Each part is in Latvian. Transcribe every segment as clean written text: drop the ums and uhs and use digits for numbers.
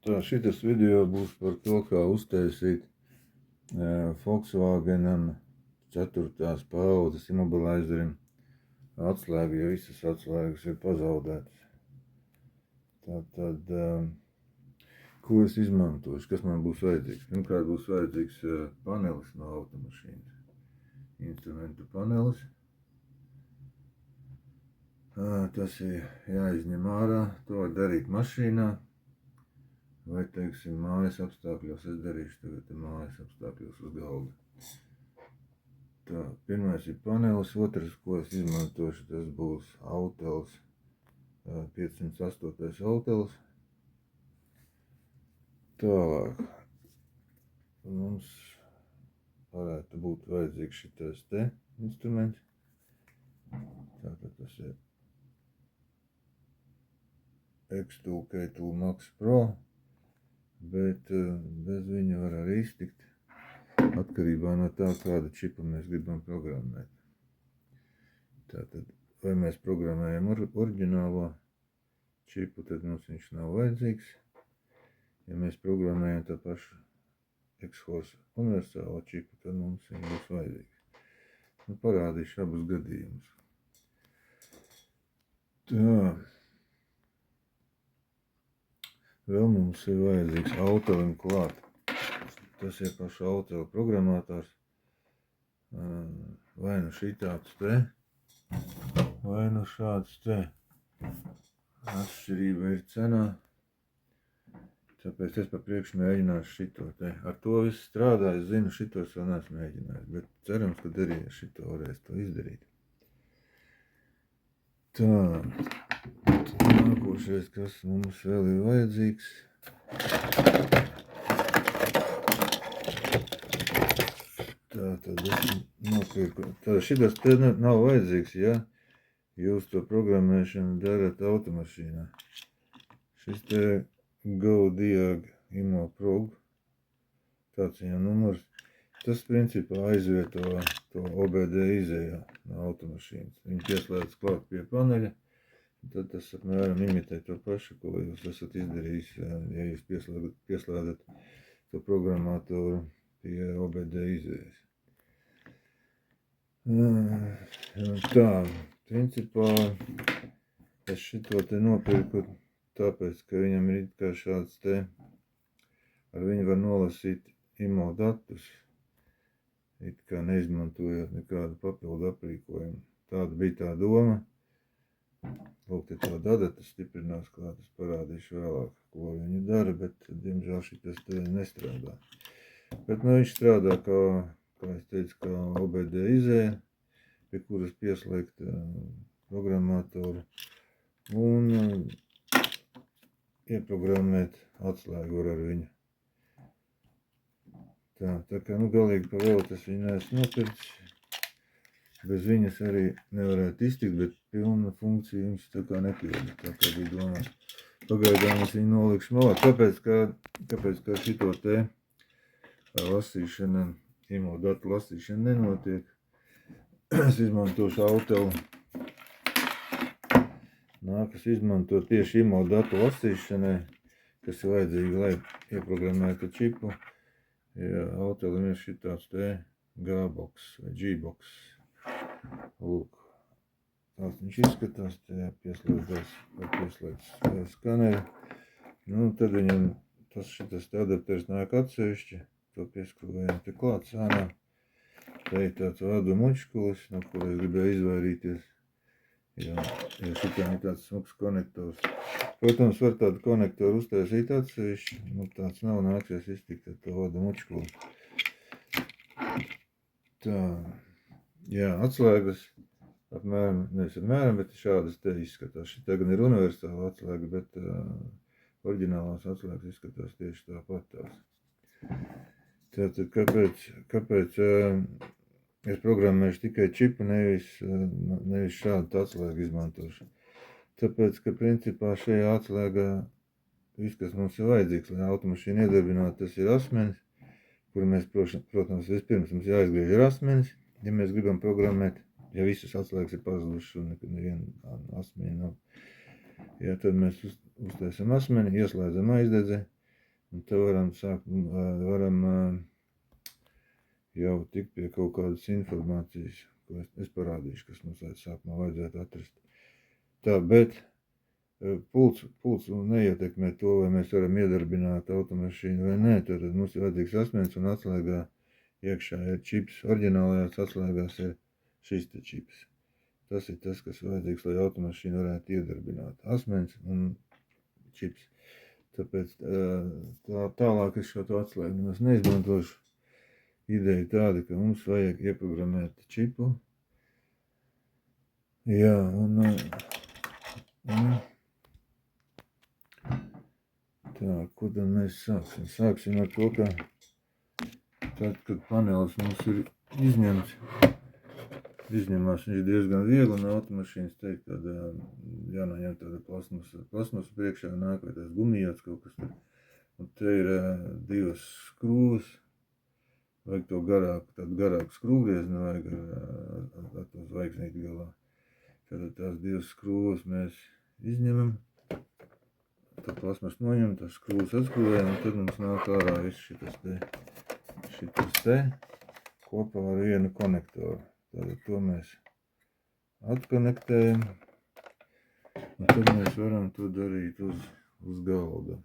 Tā šitas video būs par to, kā uztaisīt Volkswagenam 4. paaudzes immobilizerim atslēgu, ja visas atslēgas ir pazaudētas. Tātad, ko es izmantošu, kas man būs vajadzīgs? Pirmkārt būs vajadzīgs panelis no automašīnas, instrumentu panelis. Tas ir jāizņem ārā, to var darīt mašīnā. Vai, teiksim, mājas apstākļos, es darīšu tagad mājas apstākļos uz galda. Tā, pirmais ir panelis, otrs, ko es izmantošu, tas būs Autels, 508. Autels. Tālāk, mums varētu būt vajadzīgs šitais te instruments. Tātad tas ir X-Tool K-Tool Max Pro. Bet bez viņa var arī iztikt, atkarībā no tā, kādu čipu mēs gribam programmēt. Tātad, vai mēs programmējam oriģinālo čipu, tad mums viņš nav vajadzīgs. Ja mēs programmējam tā pašu X-Horse universālo čipu, tad mums viņš būs vajadzīgs. Nu, parādīšu abus gadījumus. Tā. Vēl mums ir vajadzīgs Autelim klāt. Tas ir paša Autela programmators. Vai nu šitāds te, vai nu šāds te. Atšķirība ir cenā. Tāpēc es pa priekšu mēģināšu šito te. Ar to viss strādā, es zinu, šitos vēl neesmu mēģinājis. Bet cerams, ka arī šito varēs to izdarīt. Tā. Nākošais, kas mums vēl ir vajadzīgs. Tā tad es nopirku. Tā šitas te nav vajadzīgs, ja jūs to programmēšanu darat automašīnā. Šis te GoDiag Immo Prog, tāds viņam numurs, tas principā aizvieto to OBD izējā no automašīnas. Viņi pieslēdz klāt pie paneļa. Tad tas apmēram imitē to pašu, ko jūs esat izdarījis, ja jūs pieslēdat to programmatoru pie OBD izējas. Tā, principā es šito te nopirku tāpēc, ka viņam ir it kā šāds te, ar viņu var nolasīt IMO datus, it kā neizmantojot nekādu papildu aprīkojumu. Tāda bija tā doma. Lūk, te tāda adata stiprinās klāt, es parādīšu vēlāk, ko viņi dara, bet, diemžēl, šitas te nestrādā. Bet, nu, viņš strādā, kā es teicu, kā OBD izēja, pie kuras pieslēgt programmatoru un ieprogrammēt atslēgu var ar viņu. Tā kā, nu, galīgi pa vēl tas viņu neesmu nopircis. Bez viņas arī nevarētu iztikt, bet pilna funkcija viņš tā kā nepilda, tā kā bija domāts. Pagaidām es viņu nolikšu malā, kāpēc, ka šito te lasīšana, IMO datu lasīšana nenotiek. Es izmantošu Autelu. Nākas izmantot tieši IMO datu lasīšanai, kas ir vajadzīgi, lai ieprogrammētu čipu. Ja Autelim ir šitāds te G-box vai G-box. Lūk, tāds viņš izskatās, te pieslēdz skaneri. Nu, tad viņam šitas te adapters nāk atsevišķi, to pieskrūvējam te klāt sānā. Te ir tāds vadu mučkulis, no kur es gribēju izvairīties, jo šitām ir tāds smuks konektors. Protams, var tādu konektoru uztaisīt atsevišķi, nu tāds nav, nāksies iztikt ar to vadu mučkuli. Tā. Jā, atslēgas apmēram, nevis apmēram, bet šādas te izskatās. Šitā gan ir universāla atslēga, bet oriģinālās atslēgas izskatās tieši tāpat tās. Tātad, kāpēc es programmēšu tikai čipu, nevis šādu atslēgu izmantošu? Tāpēc, ka principā šajā atslēgā viss, kas mums ir vajadzīgs, lai automašīnu iedarbinātu, tas ir asmenis, kuru mēs, protams, vispirms mums jāizgriež ar asmenis. Ja mēs gribam programmēt, ja visas atslēgas ir pazudušas un nekad neviena asmeņa nav, ja tad mēs uztaisam asmeni, ieslēdzam aizdedzi, Un te varam sākt, varam jau tikt pie kaut kādas informācijas, ko es parādīšu, kas mums sākumā vajadzētu atrast. Tā, bet pults neietekmē to, vai mēs varam iedarbināt automašīnu vai nē. Tad mums ir vajadzīgs asmens un atslēgā iekšā ir čips. Oriģinālajās atslēgās ir šis te čips. Tas ir tas, kas vajadzīgs, lai automašīnu varētu iedarbināt. Asmens un čips. Tāpēc tālāk es šo to atslēgu nemaz neizmantošu. Ideja tāda, ka mums vajag ieprogrammēt čipu. Jā, un tā, ko tad mēs sāksim? Sāksim ar to, ka tad, kad panelis mums ir izņemts, izņemās viņš diezgan viegli no automašīnas, teikt, tad jānoņem tāda plasmasa priekšā nāk, vai tās gumijāts kaut kas tur. Un te ir divas skrūvas, vajag to tādu garāku skrūvgriezni, vajag ar to zvaigznīti galā. Tad tās divas skrūvas mēs izņemam, tad plasmas noņem, tās skrūvas atskrūvējam, un tad mums nāk ārā viss šitas te kopā ar vienu konektoru. Tātad to mēs atkonektējam, un tad mēs varam to darīt uz galda.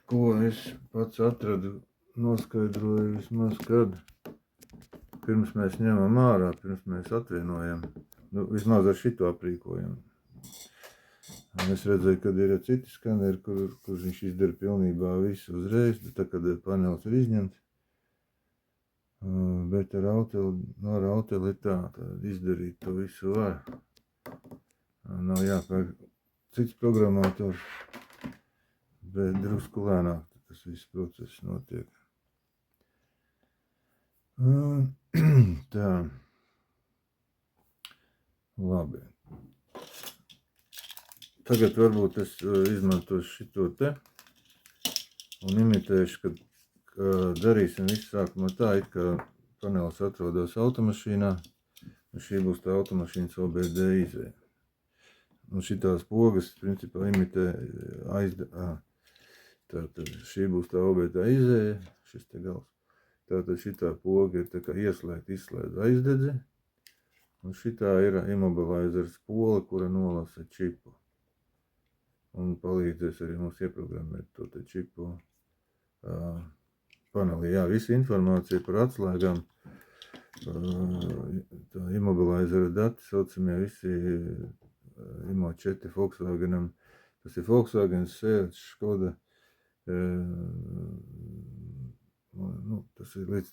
Ko es pats atradu, noskaidroju vismaz, kad pirms mēs ņemam ārā, pirms mēs atvienojam, vismaz ar šito aprīkojumu. Es redzēju, kad ir citi skaneri, kur viņš izdara pilnībā visu uzreiz, tā kad panelis ir izņemts. Bet ar Auteli ir tā, tad izdarīt to visu var. Nav jāpērk cits programmators, bet drusku lēnāk tas viss process notiek. Tā. Labi. Tagad varbūt es izmantošu šito te un imitēšu, ka darīsim visu sākumā tā, it kā panelis atrodas automašīnā, un šī būs tā automašīnas OBD izēja. Un šitās pogas, principā, imitē tātad šī būs tā OBD izēja, šis te gals. Tātad šitā poga ir tā kā ieslēgt, izslēdz aizdedzi, un šitā ir immobilizers pola, kura nolasa čipu. Un palīdzēs arī mums ieprogrammēt to te čipu panelī. Jā, visa informācija par atslēgām, tā immobilizera dati, saucamie visi IMO 4 Volkswagenam. Tas ir Volkswagen, Seat, Škoda. Tas ir līdz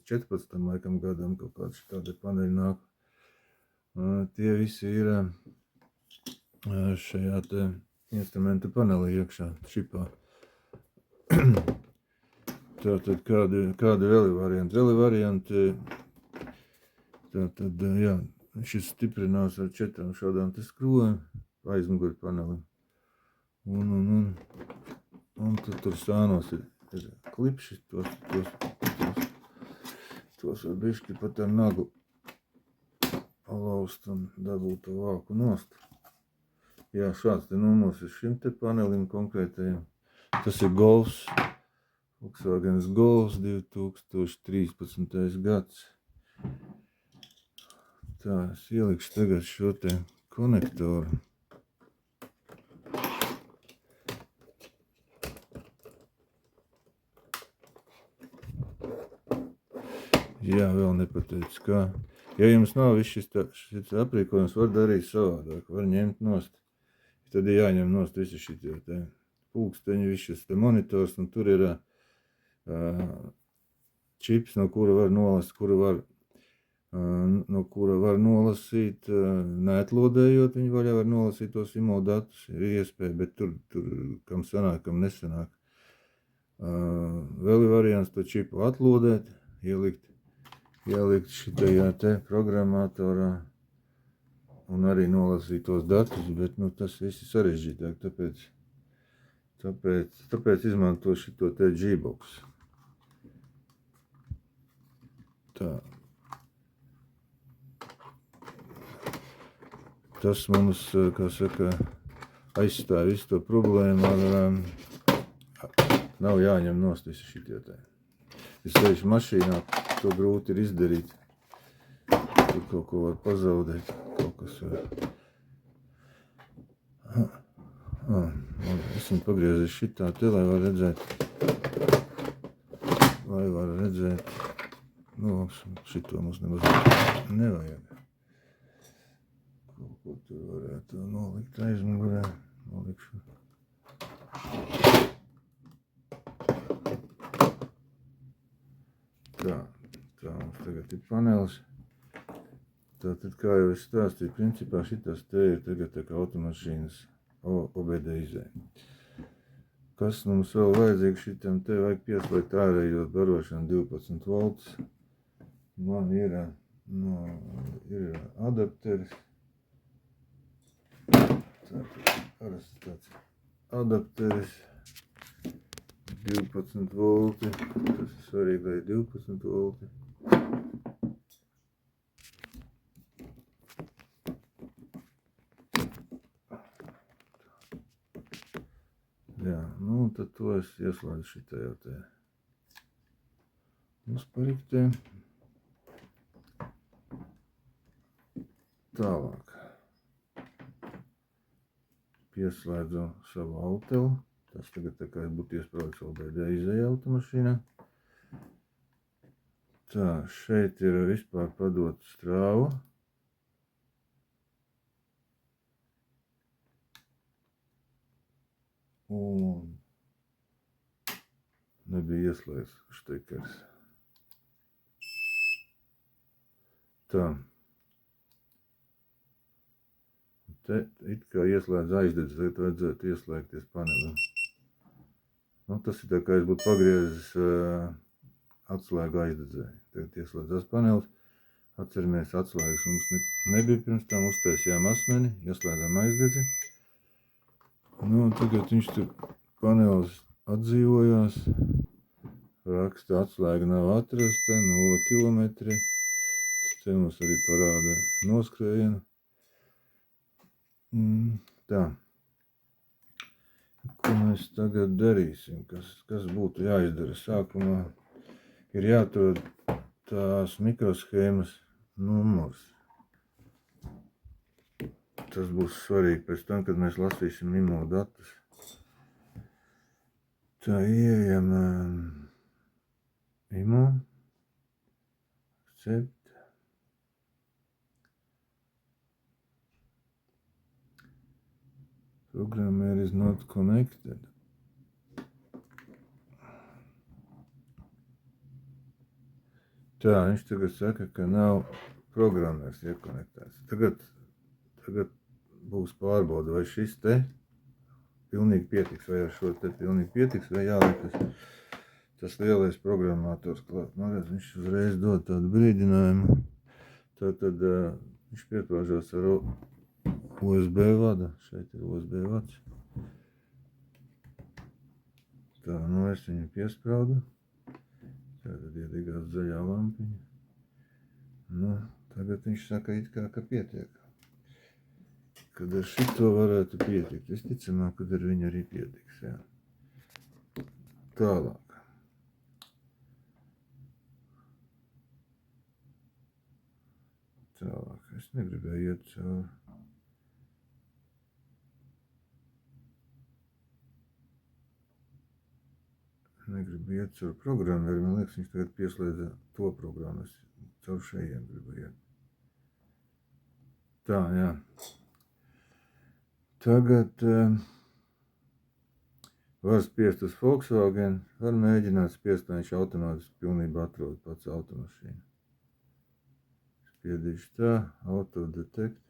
14 laikam gadam kaut kāds tādi paneļi nāk. Tie visi ir šajā te instrumenta panelī iekšā, čipā. Tātad kādi vēl ir varianti? Vēl ir varianti, tātad, jā, šis stiprinās ar 4 šādām te skrūvēm aizmuguri panelim. Un tad tur sānos ir klipši, tos var bišķi pat ar nagu palaust un dabūt to vāku nost. Jā, šāds te numurs ir šim te panelim konkrētajam. Tas ir Golfs, Volkswagens Golfs 2013. gads. Tā, es ielikšu tagad šo te konektoru. Jā, vēl nepateicu, kā. Ja jums nav viss šis aprīkojums, var darīt savādāk, var ņemt nost. Tad ir jāņem nost visi šitie te pulksteņi, viss šis te monitors, un tur ir čips, no kura var nolasīt, neatlodējot viņu vaļā, var nolasīt tos IMO datus, ir iespēja, bet tur kam sanāk, kam nesanāk. Vēl ir variants to čipu atlodēt, ielikt šitajā te programmatorā un arī nolasīt tos datus, bet, tas viss ir sarežģītāk, tāpēc izmanto šito te G-box. Tā. Tas mums, kā saka, aizstāja visu to problēmu ar, nav jāņem nost visi šitie te. Es teicu, mašīnā to grūti ir izdarīt. Tur kaut ko var pazaudēt, kaut kas var. Es viņu pagriezu šitā te, lai var redzēt. Nu, šito mums nevajag. Kaut ko tur varētu nolikt aizmugurē. Nolikšu. Tā mums tagad ir panelis. Tātad, kā jau es stāstīju, principā šitas te ir tagad tā kā automašīnas OBD izēja. Kas mums vēl vajadzīgs šitam te? Vajag pieslēgt ārējo barošanu 12 volts. Man ir adapteris. Parasti tāds adapteris 12 volti. Tas ir svarīgi, lai 12 volti. Jā, nu tad to es ieslēdzu šitajā te uzpariktē. Tālāk. Pieslēdzu savu autelu. Tas tagad tā kā būtu iesprāvis OBD izēja automašīnā. Tā, šeit ir vispār padot strāvu. Un nebija ieslēgts štekers. Tā. Te it kā ieslēdz aizdedz, tad vajadzētu ieslēgties panelim. Nu, tas ir tā kā es būtu pagriezis atslēgu aizdedzēju. Tagad ieslēdzās panelis. Atceramies, atslēgas mums nebija pirms tam, uztaisījām asmeni, ieslēdzām aizdedzi. Nu, tagad viņš tur panelis atdzīvojās. Raksta atslēga nav atrasta, 0 kilometri. Te mums arī parāda noskrējienu. Tā. Ko mēs tagad darīsim? Kas būtu jāizdara? Sākumā ir jāatrod tās mikroshēmas numurs. Tas būs svarīgi pēc tam, kad mēs lasīsim IMO datus. Tā ieejam IMO, accept. Programmer is not connected. Tā, viņš tagad saka, ka nav programmers iekonektēts. Tagad būs pārbauda, vai šis te pilnīgi pietiks, vai ar šo te pilnīgi pietiks, vai jāliek tas lielais programmators klāt. Nu, redz, viņš uzreiz dod tādu brīdinājumu. Tātad viņš piepāžās ar USB vada. Šeit ir USB vads. Tā, nu es viņu piespraudu. Tātad iedegās zaļā lampiņa. Nu, tagad viņš saka it kā, ka pietiek. Kad ar šito varētu pietikt. Visticamāk, kad ar viņu arī pietiks, jā. Tālāk. Es negribēju iet cauri. Negribu iet caur programmu, man liekas, viņš tagad pieslēdza to programmu. Es caur šajiem gribu iet. Tā, jā. Tagad var spiest uz Volkswagen, var mēģināt spiest, lai viņš automātiski pilnībā atrod pats automašīnu. Spiedīšu tā, autodetect.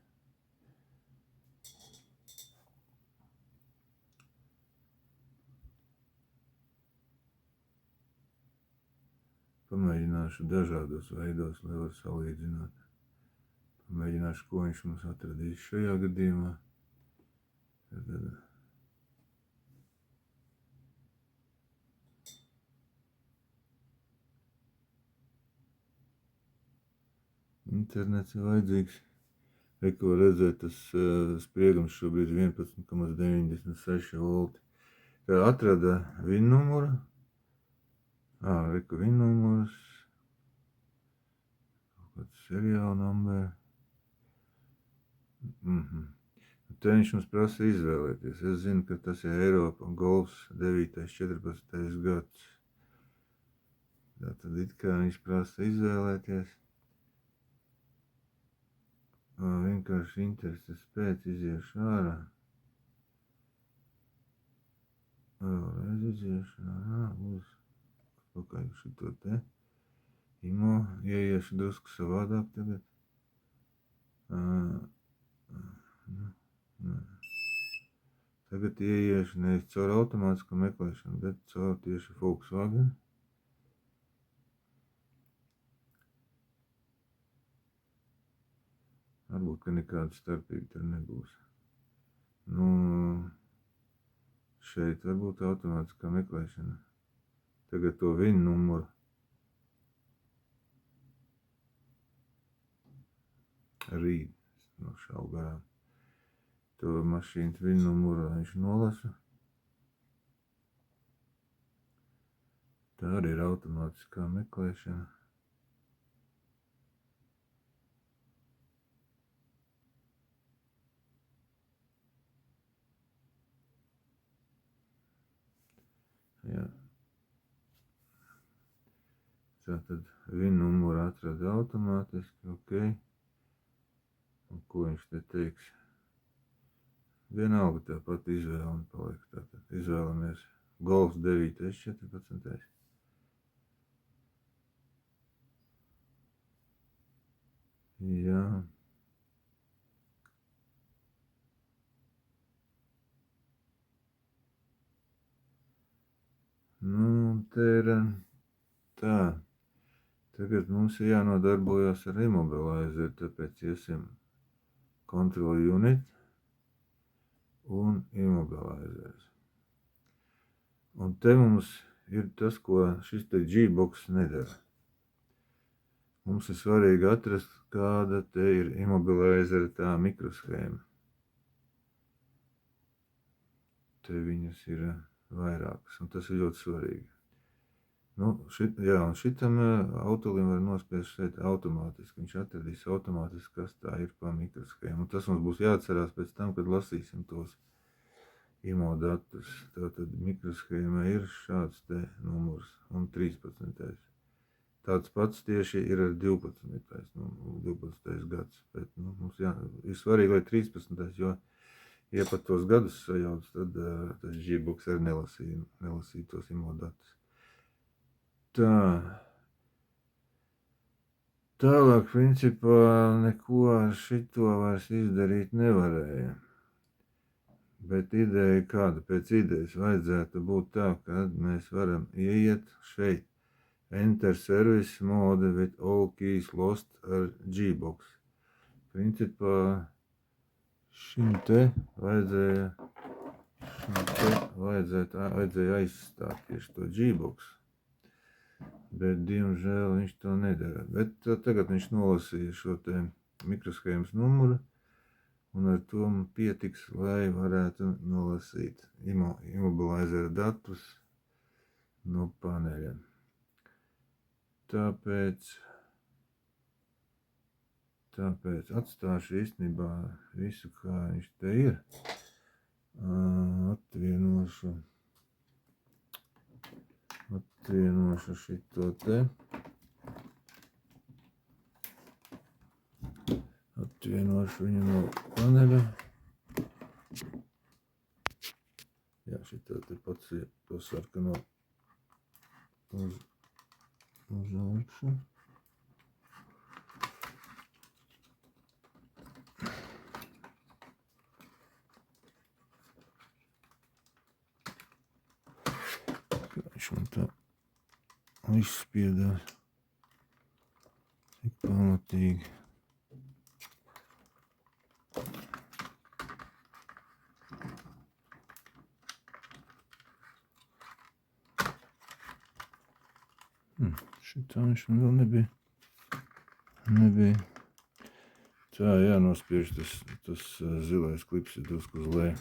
Pamēģināšu dažādos veidos, lai var salīdzināt. Pamēģināšu, ko viņš mums atradīs šajā gadījumā. Internets ir vajadzīgs. Ko redzēt, tas spriegums šobrīd 11,96 volti. Kā atrada VIN numuru. Reku VIN numurs. Kāds seriāla number. Te viņš mums prasa izvēlēties. Es zinu, ka tas ir Eiropa Golfs 9. 14. gads. Tātad it kā viņš prasa izvēlēties. Vienkārši intereses pēc iziešu ārā. Vēlreiz iziešu ārā. Būs pakaļ šito te. Imo ieiešu drusku savādāk tagad. Tagad ieiešu nevis caur automātisku meklēšanu, bet caur tieši Volkswagen. Varbūt, ka nekāda starpība tur nebūs. Šeit varbūt automātiskā meklēšana. Tagad to VIN numuru. Rīd, no šau garām. To mašīnas VIN numuru viņš nolasa. Tā arī ir automātiskā meklēšana. Jā. Tātad VIN numuru atrada automātiski, ok. Un ko viņš te teiks? Vienalga tāpat izvēle un paliek. Tātad izvēlamies Golfs 9. 14. Jā. Te ir tā. Tagad mums ir jānodarbojas ar immobilizer, tāpēc iesim Control Unit un immobilizers. Un te mums ir tas, ko šis te G-box nedara. Mums ir svarīgi atrast, kāda te ir immobilizer tā mikroshēma. Te viņas ir vairākas, un tas ir ļoti svarīgi. Un šitam autolim var nospiest šeit automātiski. Viņš atradīs automātiski, kas tā ir pa mikroshēmu. Un tas mums būs jāatcerās pēc tam, kad lasīsim tos IMO datus. Tātad mikroshēma ir šāds te numurs un 13. Tāds pats tieši ir ar 12. gads. Bet mums ir svarīgi, lai 13. jo ja pat tos gadus sajauc, tad tas G-box arī nelasīja tos IMO datus. Tālāk, principā, neko ar šito vairs izdarīt nevarēja. Bet ideja kāda? Pēc idejas vajadzētu būt tā, ka mēs varam ieiet šeit. Enter service mode with all keys lost ar G-box. Principā, šim te vajadzēja aizstāt tieši to G-box. Bet, diemžēl, viņš to nedara. Bet tagad viņš nolasīja šo te mikroshēmas numuru, un ar to pietiks, lai varētu nolasīt immobilizer datus no paneļa. Tāpēc atstāšu īstenībā visu, kā viņš te ir. Atvienošu šito te. Atvienošu viņu no paneļa. Jā, šito te pats to sarkano uz augšu. Viņš man tā izspiedās tik pamatīgi. Šitā viņš man vēl nebija Tā, jānospiež tas zilais klips ir drusku uz leju.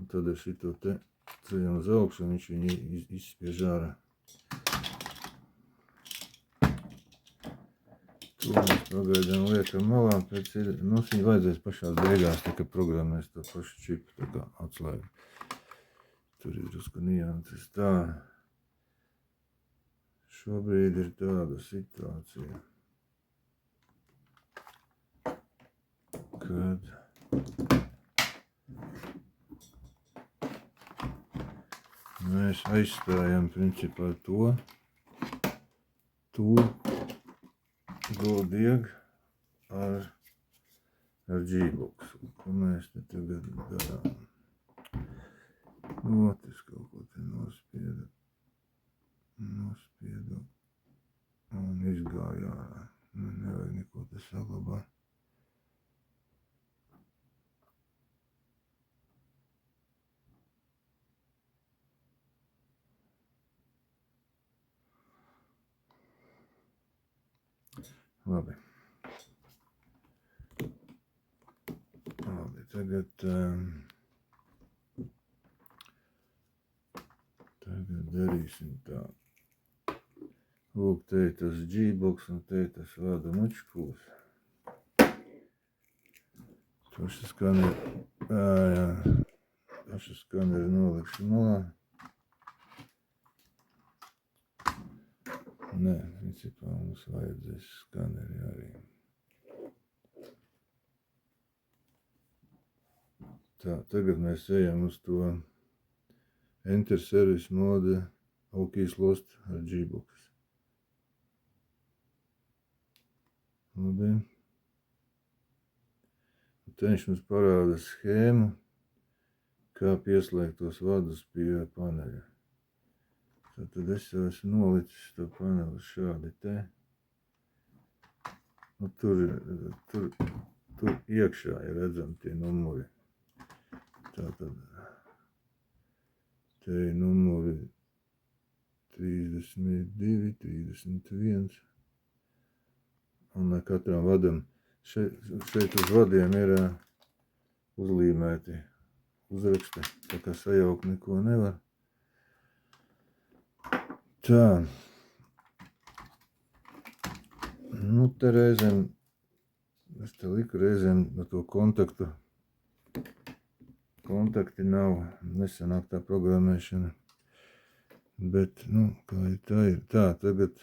Un tad ar šito te ceļam uz augšu, un viņš viņu izspiež ārā. To mēs pagaidām liekam malā, pēc ir, mums viņu vajadzēs pašās beigās, tā kā programmēs to pašu čipu, tā kā atslēgu. Tur ir drusku nianses. Tā, šobrīd ir tāda situācija, kad mēs aizstājam principā to Goldieg ar G-Box. Ko mēs te tagad darām? Es kaut ko te nospiedu un izgāju ārā. Nevajag neko te saglabāt. Labi, tagad darīsim tā. Lūk, te ir tas G-Box un te ir tas vada mačkūs. Pašu skaneri nolikšu malā. Nē, principā mums vajadzēs skaneri arī. Tā, tagad mēs ejam uz to Enter Service mode Okeys Lost ar G-Box. Labi. Te viņš mums parāda schēmu, kā pieslēgt tos vadus pie paneļa. Tad es jau esmu nolicis to paneli šādi te. Nu, tur iekšā ir redzami tie numuri. Tātad te ir numuri 32, 31. Un katram vadam, šeit uz vadiem ir uzlīmēti uzraksti, tā kā sajaukt neko nevar. Tā, nu te reizēm, es te liku reizēm no to kontakti nav, nesanāk tā programmēšana, bet, nu, kā ir tā ir. Tā, tagad,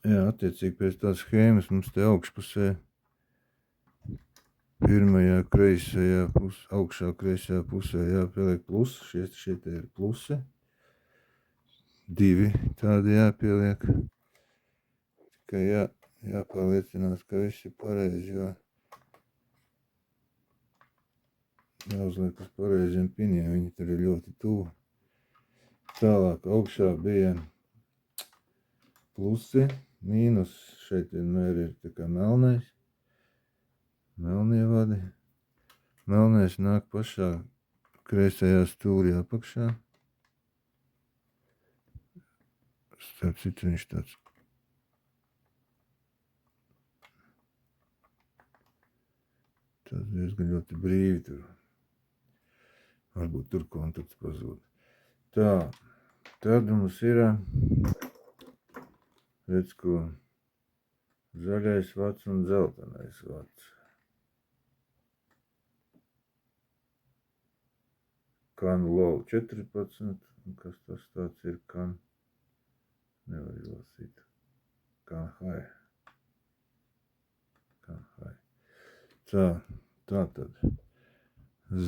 jā, attiecīgi pēc tās schēmas mums te augšpusē, pirmajā kreisajā augšā kreisajā pusē jāpieliek plus, šie te ir plusi. 2 tādi jāpieliek. Tikai jāpārliecinās, ka viss ir pareizi, jo jāuzliek uz pareiziem piniem, viņi tur ir ļoti tuvu. Tālāk augšā bija plusi, mīnus, šeit vienmēr ir tā kā melnais, melnie vadi. Melnais nāk pašā kreisajā stūrī apakšā. Starp citu viņš tāds. Tas diezgan ļoti brīvi tur. Varbūt tur kontakts pazūd. Tā, tad mums ir, redz, ko zaļais vats un zeltenais vats. Kan low 14, un kas tas tāds ir kan? Nevar izlasīt. Kan high. Kan high. Tā tad.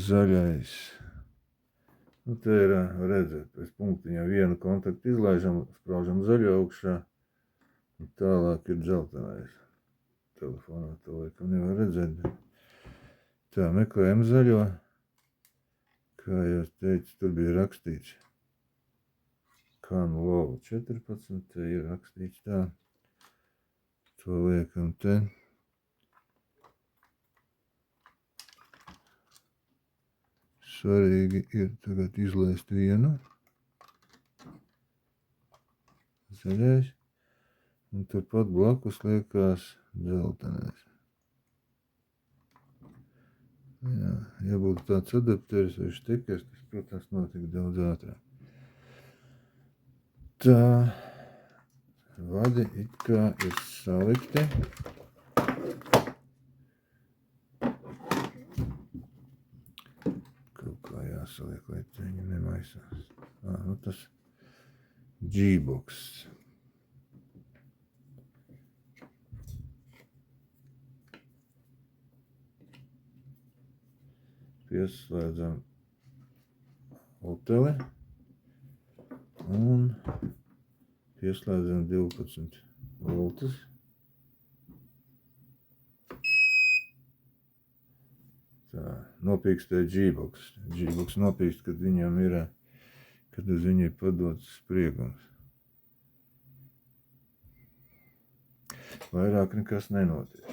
Zaļais. Nu, te ir, redzēt, pēc punktiņā vienu kontaktu izlaižam, spraužam zaļo augšā, un tālāk ir dzeltenais. Telefonā to laikam nevar redzēt. Tā, meklējam zaļo. Kā jau teicu, tur bija rakstīts. Kan low 14, te ir rakstīts tā. To liekam te. Svarīgi ir tagad izlaist vienu. Zaļais. Un turpat blakus liekās dzeltenais. Jā, ja būtu tāds adapteris vai štekers, tas, protams, notika daudz ātrāk. Tā, vadi it kā ir salikti. Kaut kā jāsaliek, lai viņi nemaisās. Nu tas G-box. Pieslēdzam uteli un pieslēdzam 12 voltus. Tā, nopīkstē G-box. G-box nopīkst, kad viņam ir, kad uz viņu ir padots spriegums. Vairāk nekas nenotiek.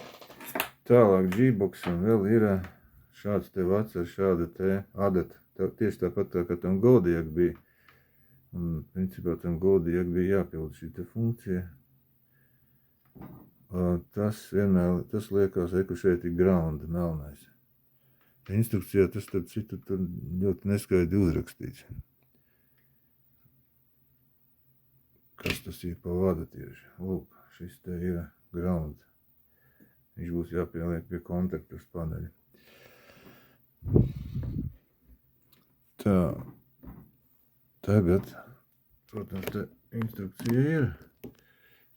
Tālāk G-boxam vēl ir šāds te vats ar šāda te adata. Tieši tāpat tā, kā tam Goldiak bija. Un, principā, tam Goldiak bija jāpild šī te funkcija. Tas liekas, ka šeit ir ground melnais. Instrukcijā tas, starp citu, tur ļoti neskaidri uzrakstīts. Kas tas ir pa vadu tieši? Lūk, šis te ir ground. Viņš būs jāpieliek pie kontakta uz paneļa. Tā. Tagad, protams, te instrukcija ir.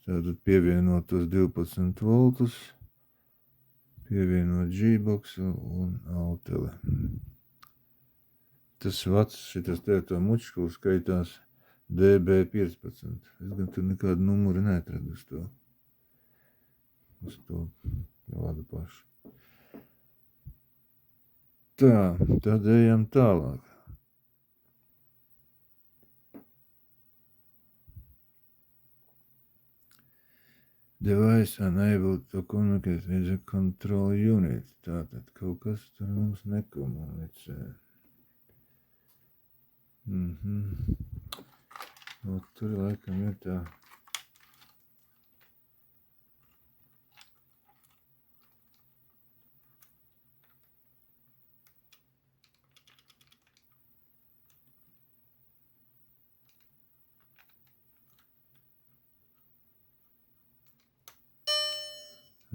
Tātad pievienot tos 12 voltus. Pievienot G-boxu un auteli. Tas vats, šitas te to mučkulu skaitās DB15. Es gan tur nekādu numuru neatradu uz to vadu pašu. Tā, tad ejam tālāk. Device unable to communicate with the control unit. Tātad kaut kas tur mums nekomunicē. Tur laikam ir tā.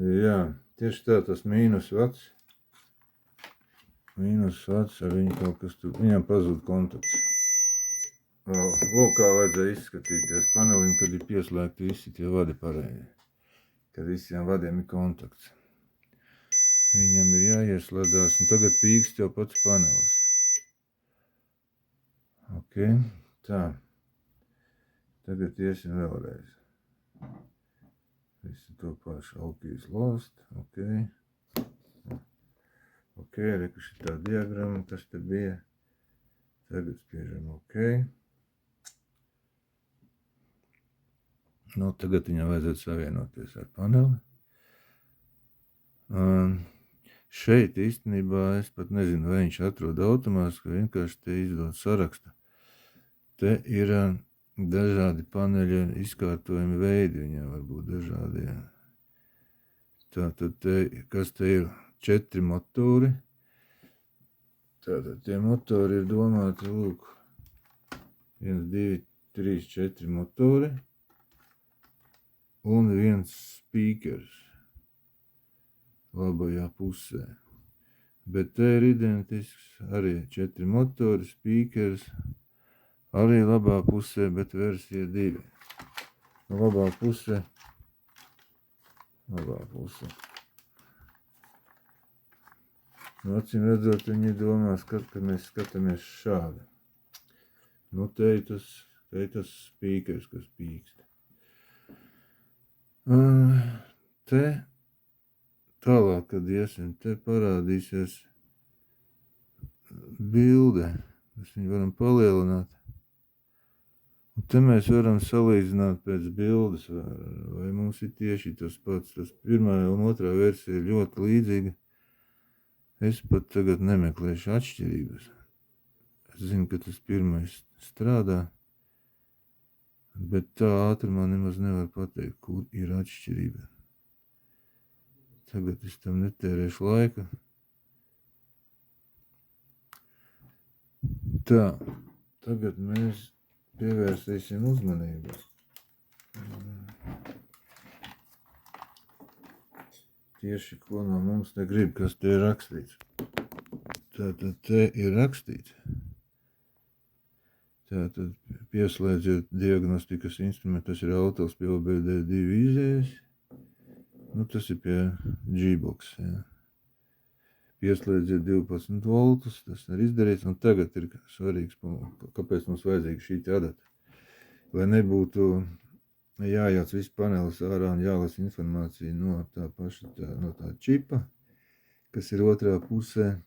Jā, tieši tā, tas mīnus vats. Mīnus vats, ar viņu kaut kas tur, viņam pazūd kontakts. Lūk, kā vajadzēja izskatīties panelim, kad ir pieslēgti visi tie vadi pareizi. Kad visiem vadiem ir kontakts. Viņam ir jāieslēdās, un tagad pīkst jau pats panelis. Ok, tā. Tagad iesim vēlreiz. Visu to pašu Alkīs lost, ok. Ok, reku šitā diagramma, kas te bija. Tagad spiežam ok. Nu, tagad viņam vajadzētu savienoties ar paneli. Šeit īstenībā es pat nezinu, vai viņš atrod automātiski, vai vienkārši te izdod sarakstu. Te ir dažādi paneļa izkārtojumi veidi, viņiem var būt dažādi. Tātad, kas te ir 4 motori. Tātad tie motori ir domāti, lūk, 1, 2, 3, 4 motori un 1 speakers labajā pusē. Bet te ir identisks arī 4 motori, speakers, arī labā pusē, bet versija 2. Labā pusē. Acīm redzot, viņi domās, kad mēs skatāmies šādi. Nu, te ir tas speakers, kas pīkst. Te tālāk, kad iesim, te parādīsies bilde. Mēs viņu varam palielināt. Un te mēs varam salīdzināt pēc bildes, vai mums ir tieši tas pats. Tas pirmā un otrā versija ir ļoti līdzīga. Es pat tagad nemeklēšu atšķirības. Es zinu, ka tas pirmais strādā, bet tā ātrumā nemaz nevar pateikt, kur ir atšķirība. tagad es tam netērēšu laiku. Tā, tagad mēs pievērsīsim uzmanību. Tieši ko no mums negrib, kas te ir rakstīts. Tātad te ir rakstīts. Tātad pieslēdziet diagnostikas instrumentu, tas ir autols pie OBD2 izējas. Nu, tas ir pie G-box, jā. Pieslēdziet 12 voltus, tas ir izdarīts, un tagad ir svarīgs, kāpēc mums vajadzīga šī adata. Lai nebūtu jājāc viss panelis ārā un jālas informācija no tā paša, no tā čipa, kas ir otrā pusē.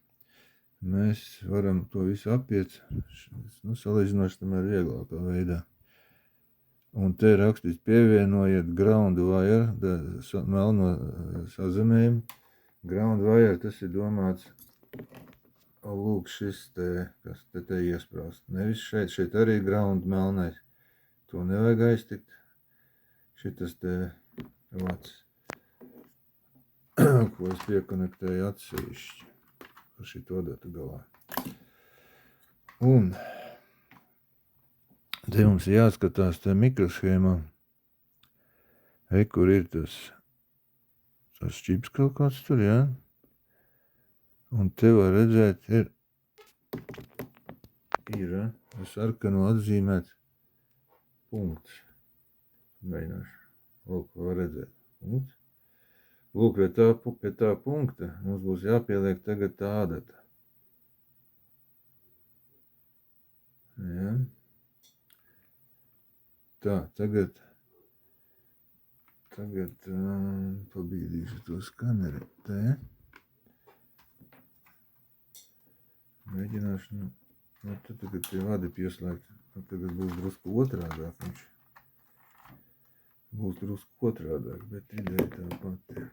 Mēs varam to visu apiet, salīdzinoši tomēr vieglākā veidā. Un te rakstīts pievienojiet ground wire, melno sazemējumu. Ground wire, tas ir domāts, lūk šis te, kas te iesprāst. Nevis šeit arī ground melnais. To nevajag aiztikt. Šitas te vats, ko es piekonektēju atsevišķi ar šito adatu galā. Un te mums jāskatās te mikroshēmā, kur ir tas čips kaut kāds tur, jā. Un te var redzēt, ir ar sarkanu atzīmēts punkts. Mēģināšu. Lūk, var redzēt. Punkts. Lūk, pie tā punkta mums būs jāpieliek tagad tā adata. Jā. Tā, tagad pabīdīšu to skaneri. Te. Mēģināšu, tad tagad tie vadi pieslēgt. Tagad būs drusku otrādāk viņš. Būs drusku otrādāk, bet ideja tā pati.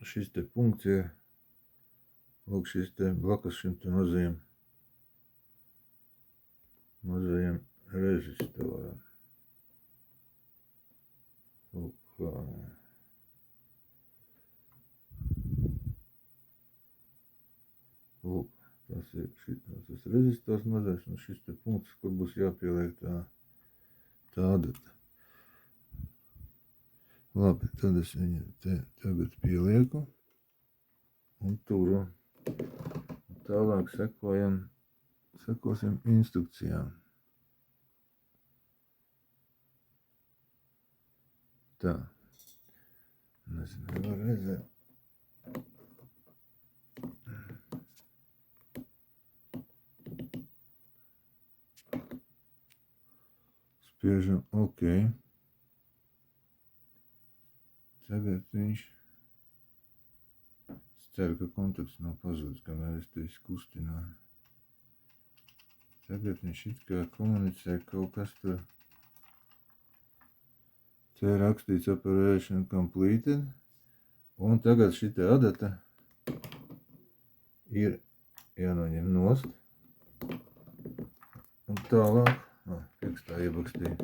Šis te punkts ir, lūk, šis te blakus šim te mazajam rezistoram. Lūk, lūk, tas ir tas rezistors mazais, un šis te punkts, kur būs jāpieliek tā adata. Labi, tad es viņu te tagad pielieku un turu. Tālāk sekosim instrukcijām. Tā. Nezinu, var redzēt. Spiežam OK. Tagad viņš, es ceru, ka kontakts nav pazudis, kamēr es te kustināju. Tagad viņš it kā komunicē kaut kas tur. Te rakstīts operation completed. Un tagad šita adata ir jānoņem nost. Un tālāk, tekstā iebakstīja.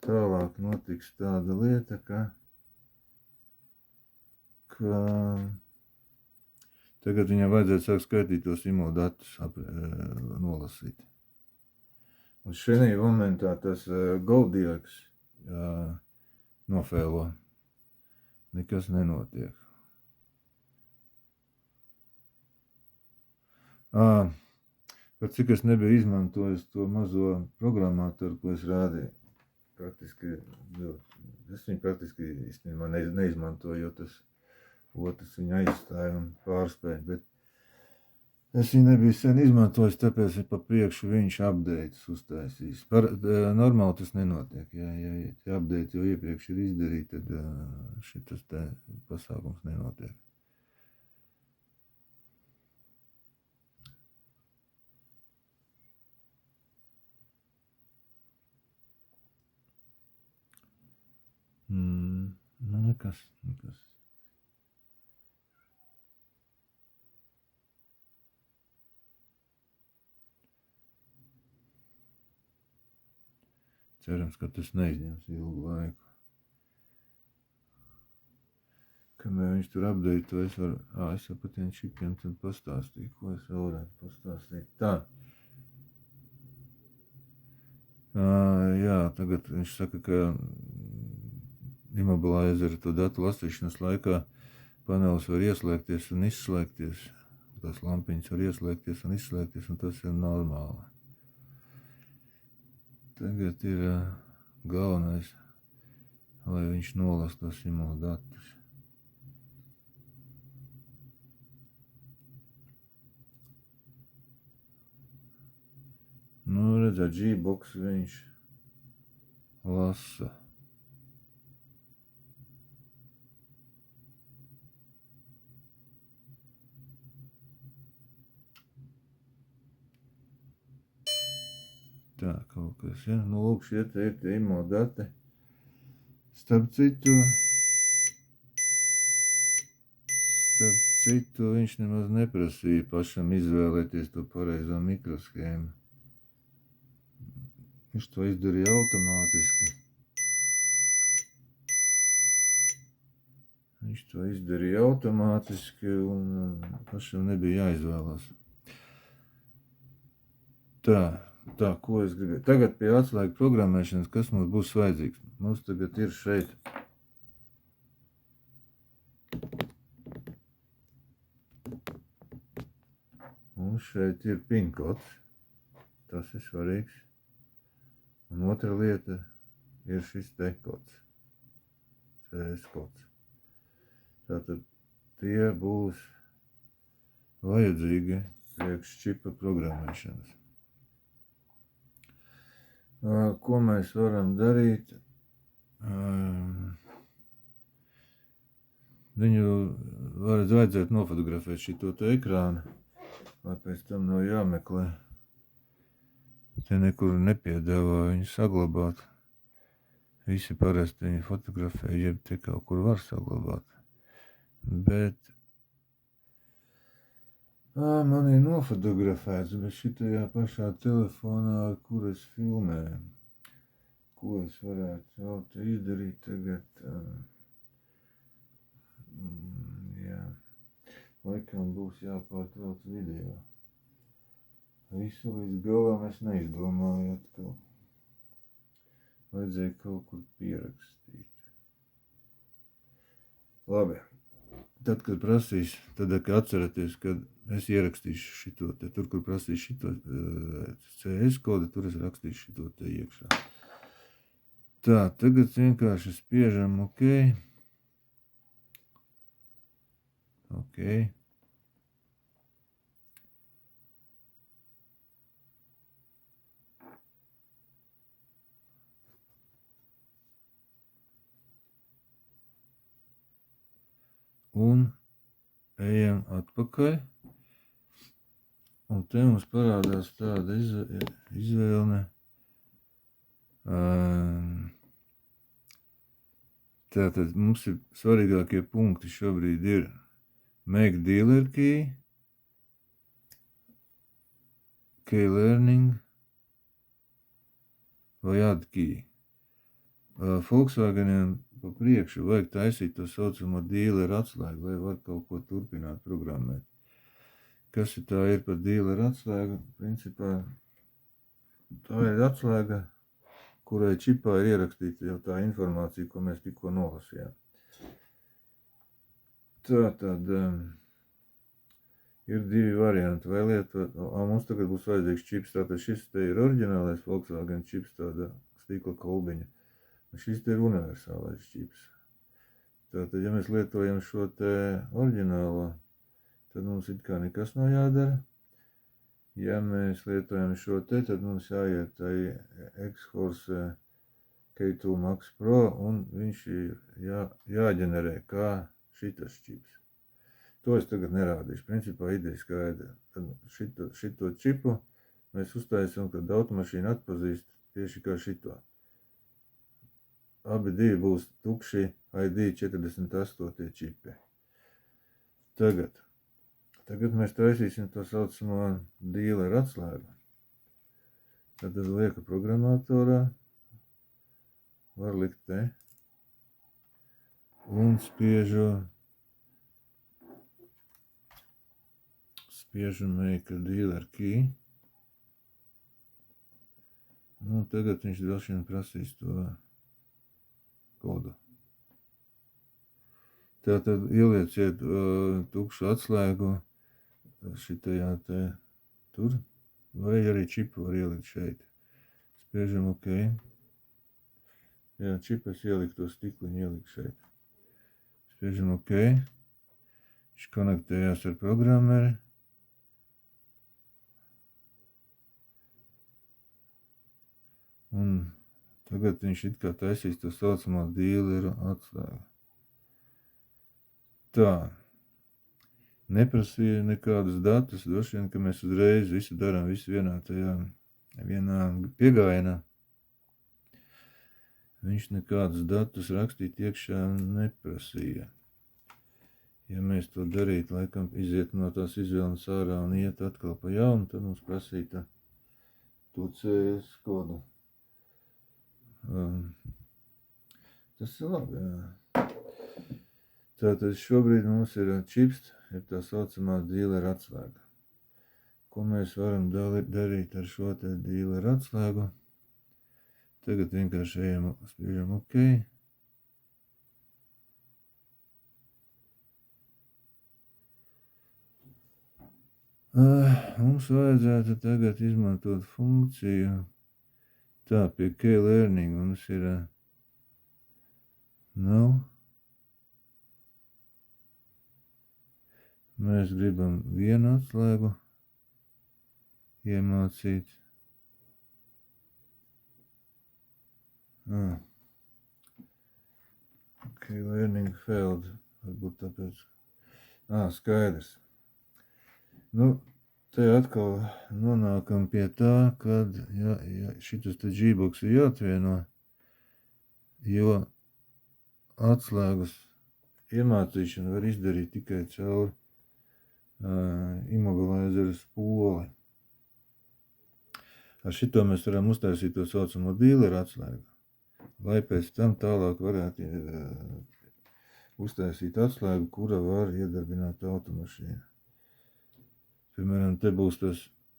Tālāk notiks tāda lieta, ka tagad viņam vajadzētu sākt skaitīt tos IMO datus, nolasīt. Un šajā momentā tas GoDiox nofēlo. Nekas nenotiek. Par cik es nebiju izmantojis to mazo programmatoru, ko es rādīju. Es viņu praktiski īstenībā neizmantoju, jo tas otrs viņu aizstāja un pārspēja, bet es viņu nebiju sen izmantojis, tāpēc pa priekšu viņš updates uztaisīs. Normāli tas nenotiek, ja update jau iepriekš ir izdarīt, tad šitas te pasākums nenotiek. Nekas. Cerams, ka tas neizņems ilgu laiku. Kamēr viņš tur update, to es varu, es par tiem čipiem tad pastāstīju, ko es vēl varētu pastāstīt. Tā. Jā, tagad viņš saka, ka Immobilizer to datu lasīšanas laikā panelis var ieslēgties un izslēgties. Tās lampiņas var ieslēgties un izslēgties, un tas ir normāli. Tagad ir galvenais, lai viņš nolas tos IMO datus. Nu, redzēt, G-Box viņš lasa. Tā, kaut kas, ja? Nu, lūk, šie te ir tie IMO dati. Starp citu, viņš nemaz neprasīja pašam izvēlēties to pareizo mikroshēmu. Viņš to izdarīja automātiski. Un pašam nebija jāizvēlās. Tā, ko es gribēju. Tagad pie atslēgu programmēšanas, kas mums būs vajadzīgs? Mums tagad ir šeit. Mums šeit ir PIN kods. Tas ir svarīgs. Un otra lieta ir šis te kods. CS kods. Tātad tie būs vajadzīgi priekš čipa programmēšanas. Ko mēs varam darīt? Viņu vajadzētu nofotografēt šito te ekrānu, lai pēc tam nav jāmeklē. Te nekur nepiedāvā viņu saglabāt. Visi parasti viņu fotografē, jeb te kaut kur var saglabāt. Bet man ir nofotografēts, bet šitajā pašā telefonā, ar kur es filmēju. Ko es varētu vēl te izdarīt tagad? Jā, laikam būs jāpārtrauc video. Visu līdz galam es neizdomāju atkal. Vajadzēja kaut kur pierakstīt. Labi. Tad, kad prasīs, tad, kad atceraties, kad es ierakstīšu šito te, tur, kur prasīs šito CS kodu, tur es rakstīšu šito te iekšā. Tā, tagad vienkārši spiežam OK. OK. Un ejam atpakaļ. Un te mums parādās tāda izvēle. Tātad mums ir svarīgākie punkti šobrīd ir Make Dealer Key, Key Learning vai Add Key. Volkswageniem pa priekšu vajag taisīt to saucamo dealeru atslēgu, lai var kaut ko turpināt programmēt. Kas tā ir par dealeru atslēgu? Principā tā ir atslēga, kurai čipā ir ierakstīta jau tā informācija, ko mēs tikko nolasījām. Tātad ir divi varianti. Vai lietot, mums tagad būs vajadzīgs čips, tātad šis te ir oriģinālais Volkswagen čips, tāda stikla kolbiņa. Šis te ir universālais čips. Tātad, ja mēs lietojam šo te oriģinālo, tad mums it kā nekas nav jādara. Ja mēs lietojam šo te, tad mums jāiet X-Horse K2 Max Pro un viņš ir jāģenerē kā šitas čips. To es tagad nerādīšu. Principā ideja skaidra. Tad šito čipu mēs uztaisam, kad automašīna atpazīst tieši kā šito. Abi divi būs tukši ID48 čipi. Tagad mēs taisīsim to saucamo dealeru atslēgu. Tad lieku programmatorā, var likt te, un spiežu spiežam make dealer key. Nu, tagad viņš droši vien prasīs to kodu. Tātad ielieciet tukšu atslēgu šitajā te tur, vai arī čipu var ielikt šeit. Spiežam OK. Jā, čipu es ieliku to stikliņu, ieliku šeit. Spiežam OK. Viņš konektējās ar programmeri. Un tagad viņš it kā taisīs to saucamā dealeru atslēgu. Tā. Neprasīja nekādus datus, droši vien, ka mēs uzreiz visu darām vienā piegājienā. Viņš nekādus datus rakstīt iekšā neprasīja. Ja mēs to darītu, laikam iziet no tās izvēles ārā un iet atkal pa jaunu, tad mums prasīta to CS kodu. Tas ir labi, jā. Tātad šobrīd mums ir čips, ir tā saucamā dealer atslēga. Ko mēs varam darīt ar šo te dealer atslēgu? Tagad vienkārši ejam, spiežam OK. Mums vajadzētu tagad izmantot funkciju. Tā, pie K-learning mums ir nav. Mēs gribam vienu atslēgu iemācīt. K-learning failed. Varbūt tāpēc. Skaidrs. Nu, te atkal nonākam pie tā, kad šitas te G-box ir jāatvieno, jo atslēgas iemācīšanu var izdarīt tikai caur immobilizeru spoli. Ar šito mēs varam uztaisīt to saucamo dealer atslēgu, lai pēc tam tālāk varētu uztaisīt atslēgu, kura var iedarbināt automašīnu. Piemēram, te būs tas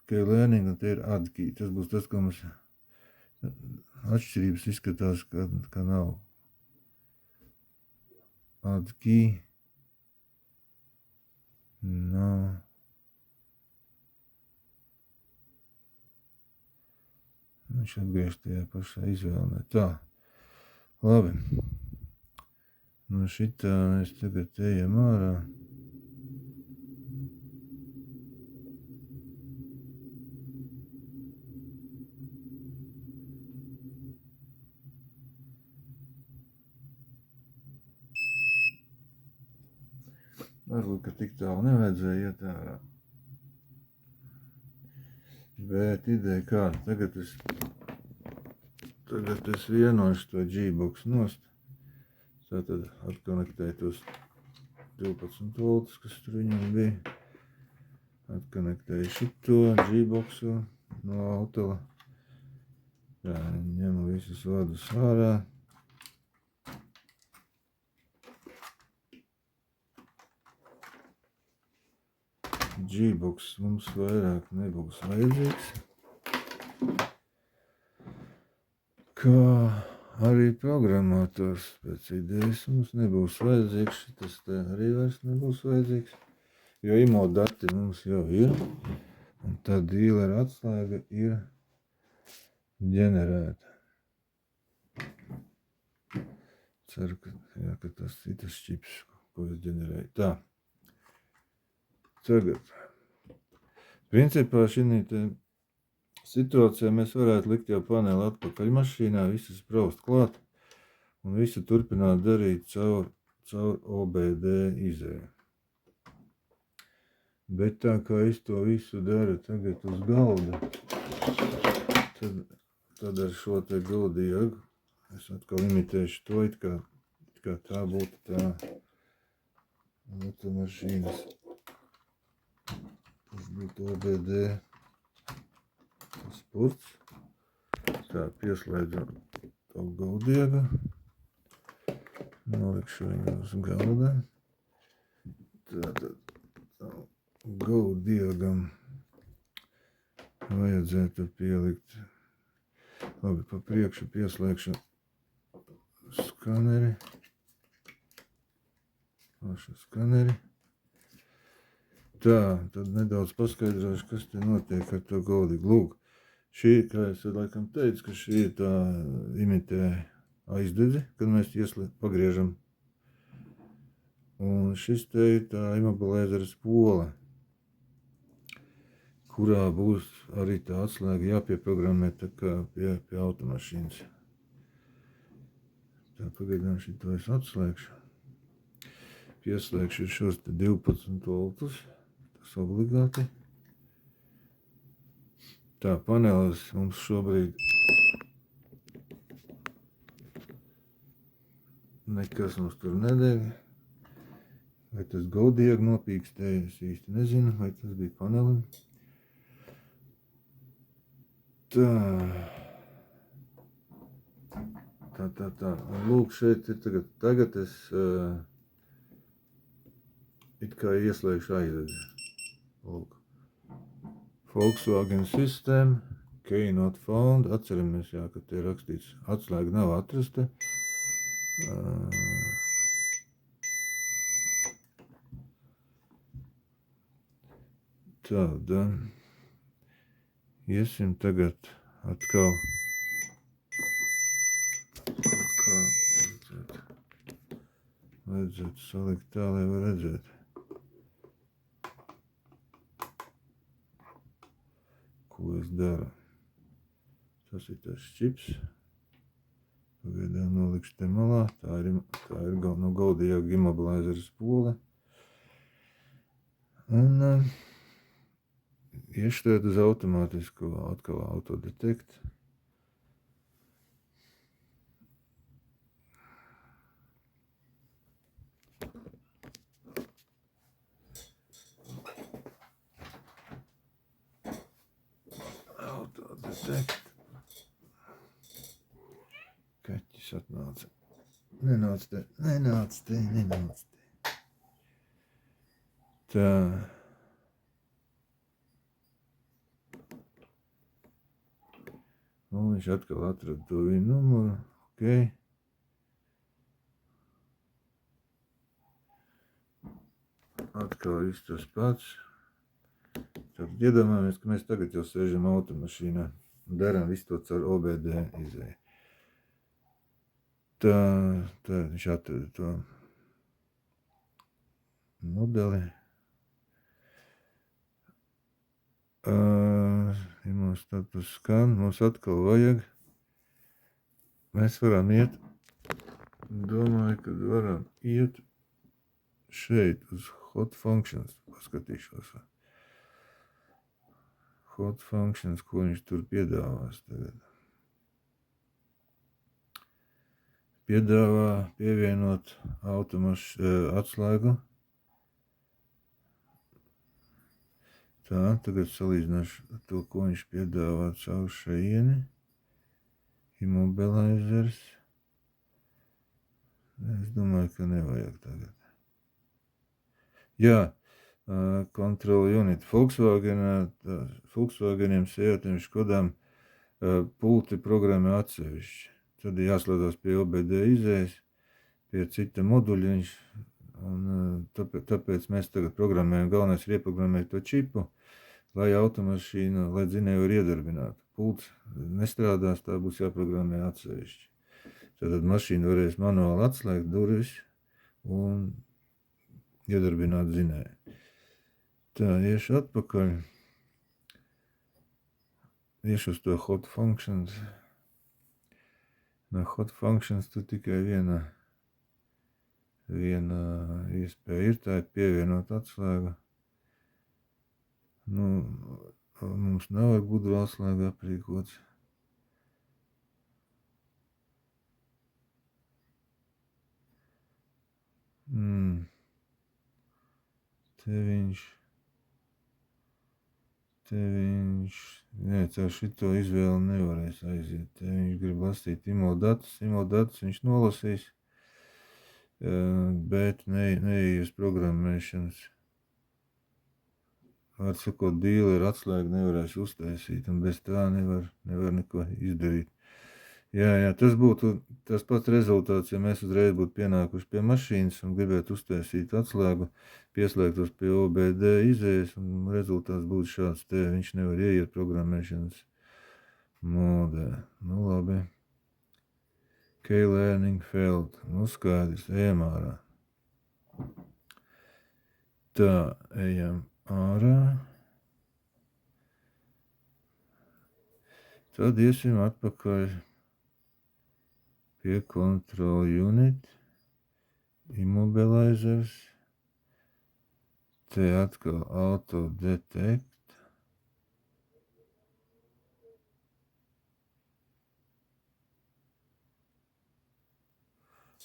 K-learning un te ir add key. Tas būs tas, ko mums atšķirības izskatās, ka nav. Add key. Nav. Viņš atgriež tajā pašā izvēlē. Tā. Labi. No šitā mēs tagad ejam ārā. Varbūt, ka tik tālu nevajadzēja iet ārā. Bet ideja kāda. Tagad es vienošu to G-box nost. Tātad atkonektēju tos 12 voltus, kas tur viņam bija. Atkonektēju šito G-boxu no autola. Tā, ņemu visus vadus ārā. G-box mums vairāk nebūs vajadzīgs, kā arī programmators pēc idejas mums nebūs vajadzīgs, šitas te arī vairs nebūs vajadzīgs, jo IMO dati mums jau ir, un tā dealer atslēga ir ģenerēta. Ceru, ka tas ir tas čips, ko es ģenerēju. Tā. Tagad, principā šī situācijā mēs varētu likt jau paneli atpakaļ mašīnā, visu spraust klāt un visu turpināt darīt caur OBD izēju. Bet tā kā es to visu daru tagad uz galda, tad ar šo te guldiegu es atkal imitēšu to, it kā tā būtu tā automašīnas. Tas būtu OBD sports. Tā, pieslēdzam to gaudiegu. Nolikšu viņu uz galda. Tātad Gaudiegam vajadzētu pielikt. Labi, pa priekšu pieslēgšu skaneri. Pašu skaneri. Tā, tad nedaudz paskaidrošu, kas te notiek ar to Gaudiegu. Lūk, šī, kā es laikam teicu, ka šī tā imitē aizdedzi, kad mēs pagriežam. Un šis te ir tā imobilēzera spola, kurā būs arī tā atslēga jāpieprogrammē tā kā pie automašīnas. Tā pagaidām šito es atslēgšu. Pieslēgšu šos te 12 voltus, tas obligāti. Tā panelis mums šobrīd nekas mums tur nedeg. Vai tas Gaudiegu nopīkstēja, es īsti nezinu, vai tas bija panelim. Tā. Un lūk, šeit ir tagad es it kā ieslēgšu aizdedzi. Lūk. Volkswagen System, key not found. Atceramies, jā, ka te rakstīts atslēga nav atrasta. Tāda. Iesim tagad atkal. Vajadzētu salikt tā, lai var redzēt. Ko es daru. Tas ir tas čips. Pagaidām nolikšu te malā. Tā ir no Gaudiega imobilēzera spola. Un iešķiet uz automātisku atkal autodetekt. Autodetekt. Kaķis atnāca. Nenāc te. Tā. Un viņš atkal atrada to viņa numuru. Ok. Atkal viss tas pats. Tad iedomājamies, ka mēs tagad jau sēžam automašīnā un darām visu to caur OBD izēju. Tā, viņš atrada to modeli. Mums status skan, mums atkal vajag. Mēs varam iet, domāju, ka varam iet šeit uz hot functions, paskatīšos. Hot functions, ko viņš tur piedāvās tagad. Piedāvā pievienot atslēgu. Tā, tagad salīdzināšu to, ko viņš piedāvā caur šeieni. Imobilēzers. Es domāju, ka nevajag tagad. Jā, control unit. Volkswageniem, Seatiem, Škodām pulti programmē atsevišķi. Tad ir jāslēdzās pie OBD izējas, pie cita moduļa viņš. Un tāpēc mēs tagad programmējam, galvenais ir ieprogrammēt to čipu, lai automašīna, lai dzinēju var iedarbināt. Pults nestrādās, tā būs jāprogrammē atsevišķi. Tad mašīna varēs manuāli atslēgt durvis un iedarbināt dzinēju. Tā, iešu atpakaļ. Iešu uz to hot functions. No hot functions tur tikai viena iespēja ir, tā ir pievienot atslēgu. Nu, mums nav ar gudru atslēgu aprīkots. Te viņš, caur šito izvēli nevarēs aiziet. Te viņš grib lasīt imodatus viņš nolasīs, bet neies programmēšanas. var sakot, dīleri atslēgu nevarēs uztaisīt, un bez tā nevar neko izdarīt. Jā, tas būtu tas pats rezultāts, ja mēs uzreiz būtu pienākuši pie mašīnas un gribētu uztaisīt atslēgu, pieslēgtos pie OBD izējas, un rezultāts būtu šāds te, viņš nevar ieiet programmēšanas modē. Nu labi. K-learning failed. Nu skaidrs, ejam ārā. Tā, ejam ārā. Tad iesim atpakaļ pie control unit, immobilizers, te atkal auto detect.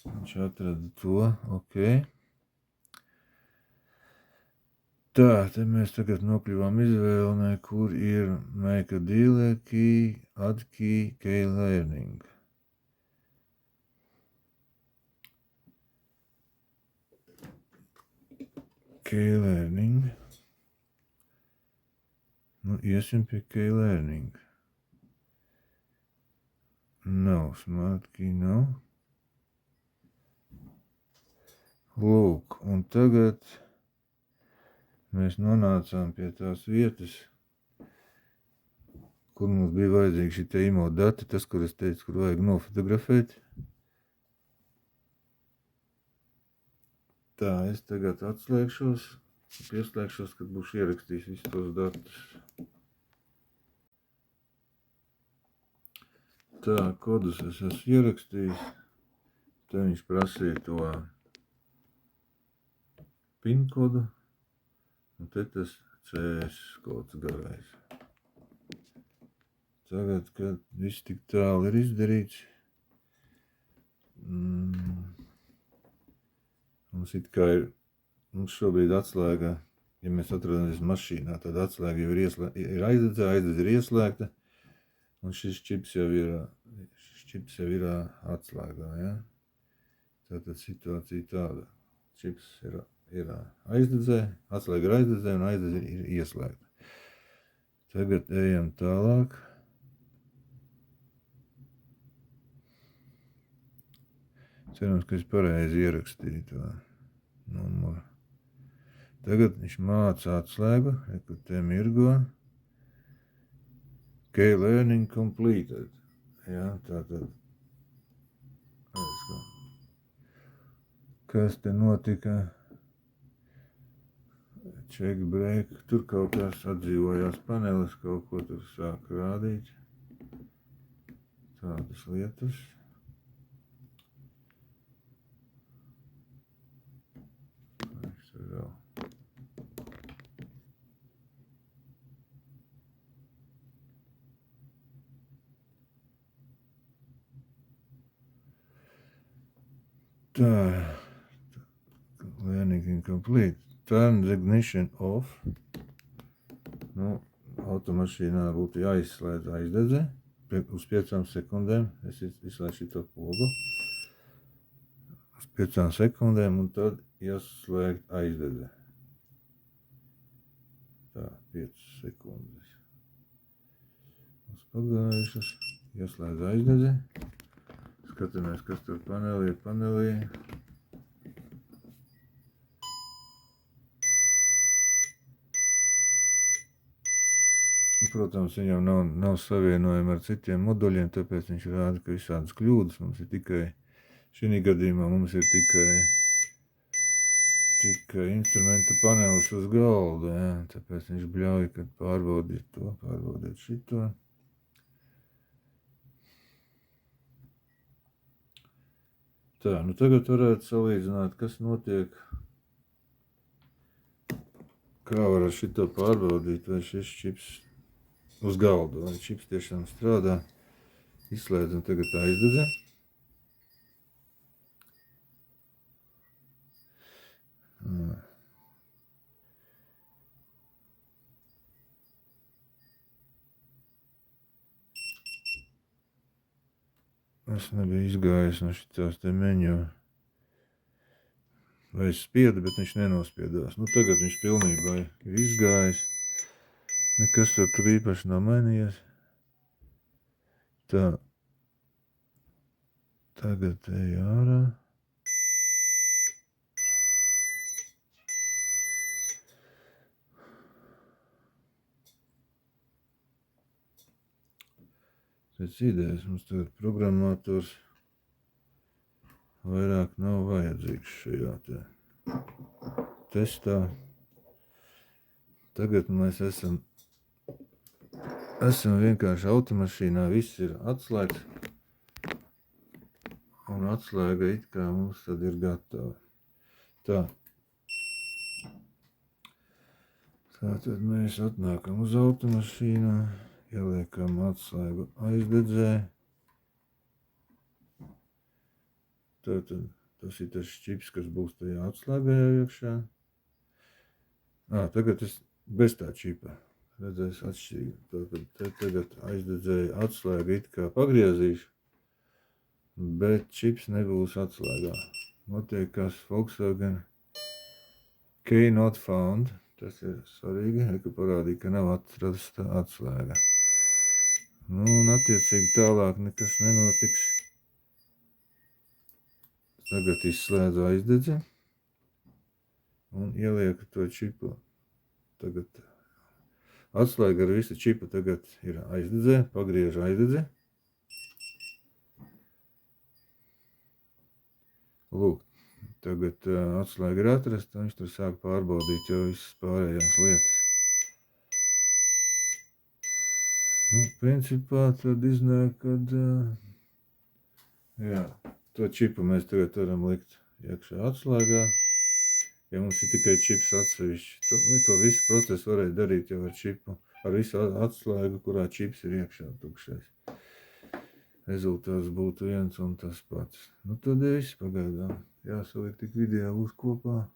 Viņš atrada to, ok. Tā, te mēs tagad nokļuvām izvēlnē, kur ir make a dealer key, add key, K-learning. K-learning. Nu, iesim pie K-learning. Nav smart key, nav. Lūk, un tagad mēs nonācām pie tās vietas, kur mums bija vajadzīgi šitie IMO dati, tas, kur es teicu, kur vajag nofotografēt. Tā, es tagad atslēgšos, pieslēgšos, kad būšu ierakstījis visus tos datus. Tā, kodus es esmu ierakstījis, te viņš prasīja to PIN kodu, un te tas CS kods garais. Tagad, kad viss tik tālu ir izdarīts, mums it kā ir, mums šobrīd atslēga, ja mēs atrodamies mašīnā, tad atslēga jau ir aizdedze, aizdedze ir ieslēgta, un šis čips jau ir atslēgā, ja? Tātad situācija tāda, čips ir aizdedzē, atslēga ir aizdedzē, un aizdedze ir ieslēgta. Tagad ejam tālāk. Cerams, ka es pareizi ierakstīju to numuru. Tagad viņš māca atslēgu, kur te mirgo. K-learning completed. Jā, tātad. Kas te notika? Check break. Tur kaut kas atdzīvojās panelis, kaut ko tur sāk rādīt. Tādas lietas. Vēl. Tā, learning incomplete. Turn the ignition off. Nu, automašīnā būtu jāizslēdz aizdedze uz 5 sekundēm. Es izslēgšu to pogu. Uz 5 sekundēm un tad jāslēgt aizdedze. Tā, 5 sekundes. Mums pagājušas. Jāslēdz aizdedze. Skatāmies, kas tur panelī ir panelī. Protams, viņam nav savienojumi ar citiem moduļiem, tāpēc viņš rāda, ka visādas kļūdas mums ir tikai, šī gadījumā mums ir tikai instrumenta panelis uz galda, jā, tāpēc viņš bļauj, kad pārbaudīt to, pārbaudīt šito. Tā, nu tagad varētu salīdzināt, kas notiek, kā var ar šito pārbaudīt, vai šis čips uz galdu, vai čips tiešām strādā. Izslēdzam tagad aizdedze. Es nebiju izgājis no šitās te menu. Vai es spiedu, bet viņš nenospiedās. Nu tagad viņš pilnībā ir izgājis. Nekas tur īpaši nav mainījies. Tā. Tagad ej ārā. Pēc idejas mums tagad programmators vairāk nav vajadzīgs šajā testā. Tagad mēs esam vienkārši automašīnā, viss ir atslēgts. Un atslēga it kā mums tad ir gatava. Tā. Tātad mēs atnākam uz automašīnā, ieliekam atslēgu aizdedzē. Tātad tas ir tas čips, kas būs tajā atslēgajā iekšā. Tagad es bez tā čipa. Redzēs atšķirīgi. Tātad tagad aizdedzēju atslēgu it kā pagriezīšu, bet čips nebūs atslēgā. Notiekās Volkswagen Key not found. Tas ir svarīgi, ka parādīja, ka nav atrasta atslēga. Nu, un attiecīgi tālāk nekas nenotiks. Tagad izslēdzu aizdedzi un ielieku to čipu. Tagad atslēga ar visu čipu tagad ir aizdedzē, pagriežu aizdedzi. Lūk, tagad atslēga ir atrasta, viņš tur sāk pārbaudīt jau visas pārējās lietas. Nu, principā tad iznāk, kad jā, to čipu mēs tagad varam likt iekšā atslēgā. Ja mums ir tikai čips atsevišķi, to visu procesu varēja darīt jau ar čipu, ar visu atslēgu, kurā čips ir iekšā tukšais. Rezultāts būtu viens un tas pats. Nu, tad viss pagaidām. Jāsaliek tik video būs kopā.